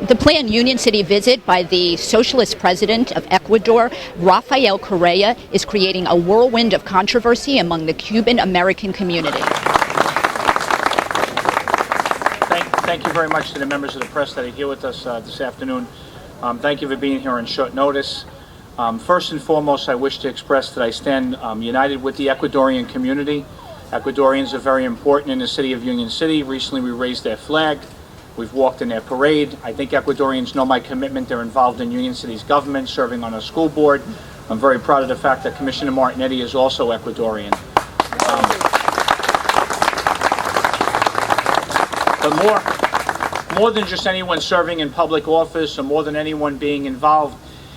The planned Union City visit by the socialist president of Ecuador, Rafael Correa, is creating a whirlwind of controversy among the Cuban American community. Thank you very much to the members of the press that are here with us this afternoon. Thank you for being here on short notice. First and foremost, I wish to express that I stand united with the Ecuadorian community. Ecuadorians are very important in the city of Union City. Recently, we raised their flag. We've walked in their parade. I think Ecuadorians know my commitment. They're involved in Union City's government, serving on a school board. I'm very proud of the fact that Commissioner Martinetti is also Ecuadorian. But more than just anyone serving in public office or more than anyone being involved,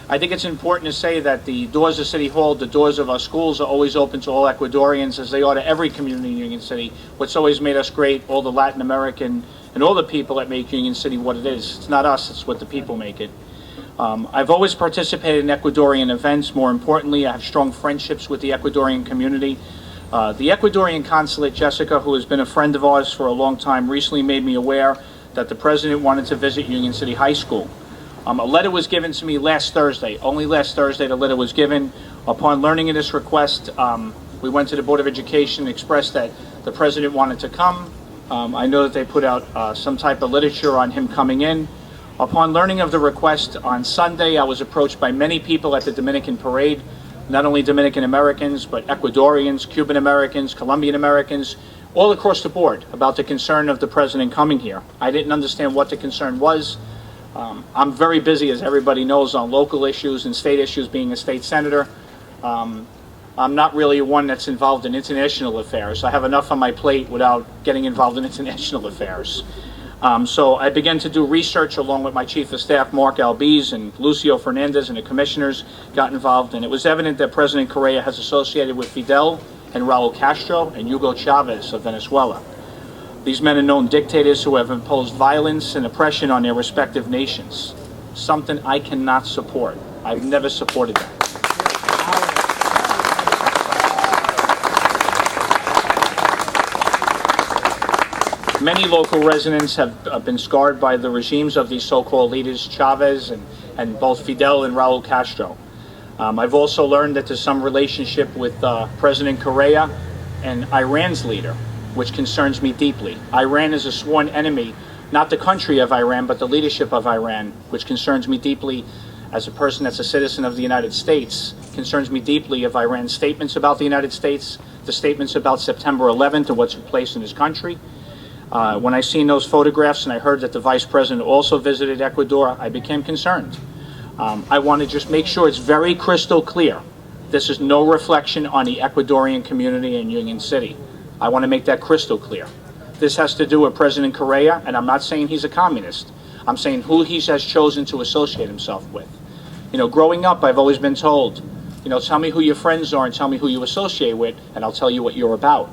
I think it's important to say that the doors of City Hall, the doors of our schools are always open to all Ecuadorians, as they are to every community in Union City. What's always made us great, all the Latin American and all the people that make Union City what it is. It's not us, it's what the people make it. I've always participated in Ecuadorian events. More importantly, I have strong friendships with the Ecuadorian community. The Ecuadorian consulate, Jessica, who has been a friend of ours for a long time, recently made me aware that the president wanted to visit Union City High School. A letter was given to me last Thursday. Only last Thursday the letter was given. Upon learning of this request, we went to the Board of Education and expressed that the president wanted to come. I know that they put out some type of literature on him coming in. Upon learning of the request on Sunday, I was approached by many people at the Dominican parade, not only Dominican Americans, but Ecuadorians, Cuban Americans, Colombian Americans, all across the board about the concern of the president coming here. I didn't understand what the concern was. I'm very busy, as everybody knows, on local issues and state issues, being a state senator. I'm not really one that's involved in international affairs. I have enough on my plate without getting involved in international affairs. So I began to do research along with my Chief of Staff, Mark Albiz, and Lucio Fernandez, and the commissioners got involved. And it was evident that President Correa has associated with Fidel and Raul Castro and Hugo Chavez of Venezuela. These men are known dictators who have imposed violence and oppression on their respective nations, something I cannot support. I've never supported that. Many local residents have been scarred by the regimes of these so-called leaders, Chavez and both Fidel and Raul Castro. I've also learned that there's some relationship with President Correa and Iran's leader, which concerns me deeply. Iran is a sworn enemy, not the country of Iran, but the leadership of Iran, which concerns me deeply as a person that's a citizen of the United States, concerns me deeply of Iran's statements about the United States, the statements about September 11th and what took place in his country. When I seen those photographs and I heard that the Vice President also visited Ecuador, I became concerned. I want to just make sure it's very crystal clear. This is no reflection on the Ecuadorian community in Union City. I want to make that crystal clear. This has to do with President Correa, and I'm not saying he's a communist. I'm saying who he has chosen to associate himself with. You know, growing up, I've always been told, tell me who your friends are and tell me who you associate with, and I'll tell you what you're about.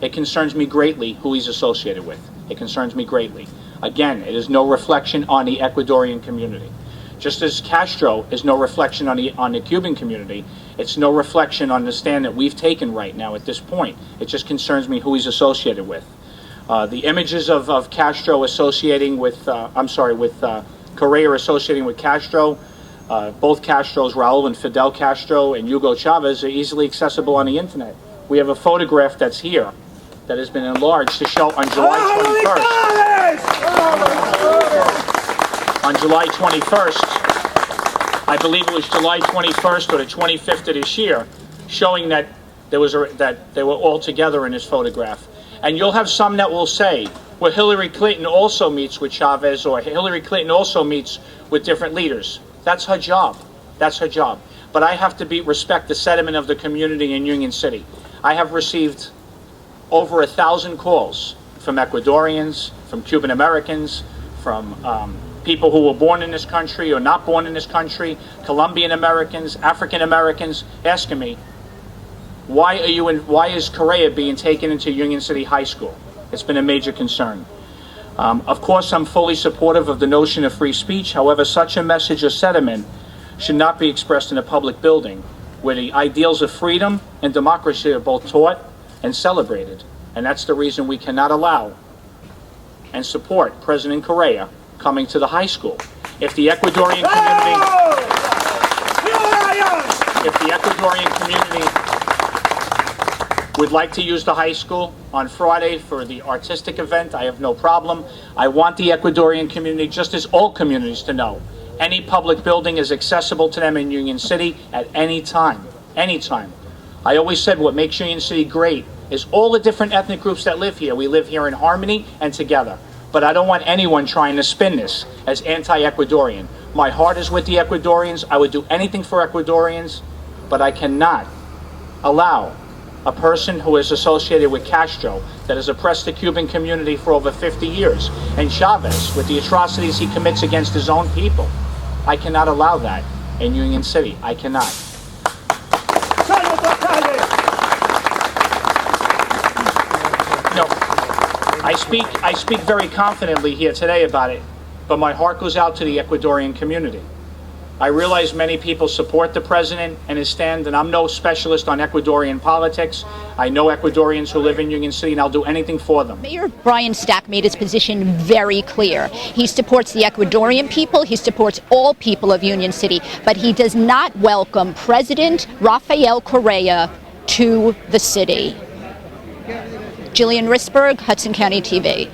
It concerns me greatly who he's associated with. It concerns me greatly. Again, it is no reflection on the Ecuadorian community. Just as Castro is no reflection on the Cuban community, it's no reflection on the stand that we've taken right now at this point. It just concerns me who he's associated with. The images of Castro associating with, Correa associating with Castro, both Castros, Raul and Fidel Castro and Hugo Chavez, are easily accessible on the internet. We have a photograph that's here that has been enlarged to show on July 21st. On July 21st, I believe it was July 21st or the 25th of this year, showing that that they were all together in this photograph. And you'll have some that will say, well, Hillary Clinton also meets with Chavez, or Hillary Clinton also meets with different leaders. That's her job. That's her job. But I have to respect the sentiment of the community in Union City. I have received over 1,000 calls from Ecuadorians, from Cuban Americans, from people who were born in this country or not born in this country, Colombian Americans, African Americans, asking me, why is Correa being taken into Union City High School? It's been a major concern. Of course, I'm fully supportive of the notion of free speech. However, such a message or sentiment should not be expressed in a public building where the ideals of freedom and democracy are both taught and celebrated. And that's the reason we cannot allow and support President Correa coming to the high school. If the Ecuadorian community would like to use the high school on Friday for the artistic event, I have no problem. I want the Ecuadorian community, just as all communities, to know any public building is accessible to them in Union City at any time. Anytime. I always said what makes Union City great is all the different ethnic groups that live here. We live here in harmony and together. But I don't want anyone trying to spin this as anti-Ecuadorian. My heart is with the Ecuadorians. I would do anything for Ecuadorians, but I cannot allow a person who is associated with Castro, that has oppressed the Cuban community for over 50 years, and Chavez, with the atrocities he commits against his own people. I cannot allow that in Union City. I cannot. I speak very confidently here today about it, but my heart goes out to the Ecuadorian community. I realize many people support the president and his stand, and I'm no specialist on Ecuadorian politics. I know Ecuadorians who live in Union City, and I'll do anything for them. Mayor Brian Stack made his position very clear. He supports the Ecuadorian people, he supports all people of Union City, but he does not welcome President Rafael Correa to the city. Jillian Risberg, Hudson County TV.